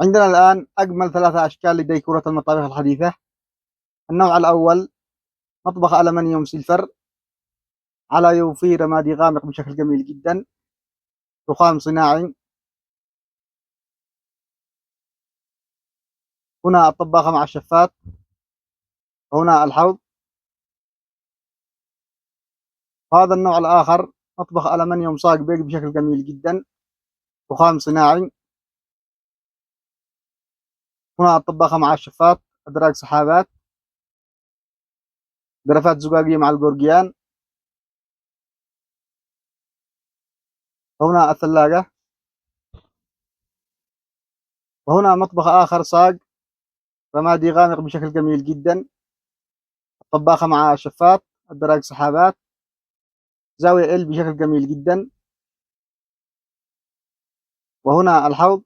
عندنا الآن أجمل 3 أشكال لديكورة المطابخ الحديثة. النوع الأول مطبخ ألمنيوم سيلفر على يوفي رمادي غامق بشكل جميل جدا، رخام صناعي. هنا الطباخة مع الشفاط، هنا الحوض. هذا النوع الآخر مطبخ ألمنيوم صاج بيج بشكل جميل جدا، رخام صناعي. هنا الطباخة مع الشفاط، أدراج سحابات، جرافات زجاجية مع الجورجيان. هنا الثلاجة. وهنا مطبخ آخر صاج رمادي غامق بشكل جميل جدا، الطباخة مع شفاط، الدراج سحابات، زاوية ال بشكل جميل جدا. وهنا الحوض.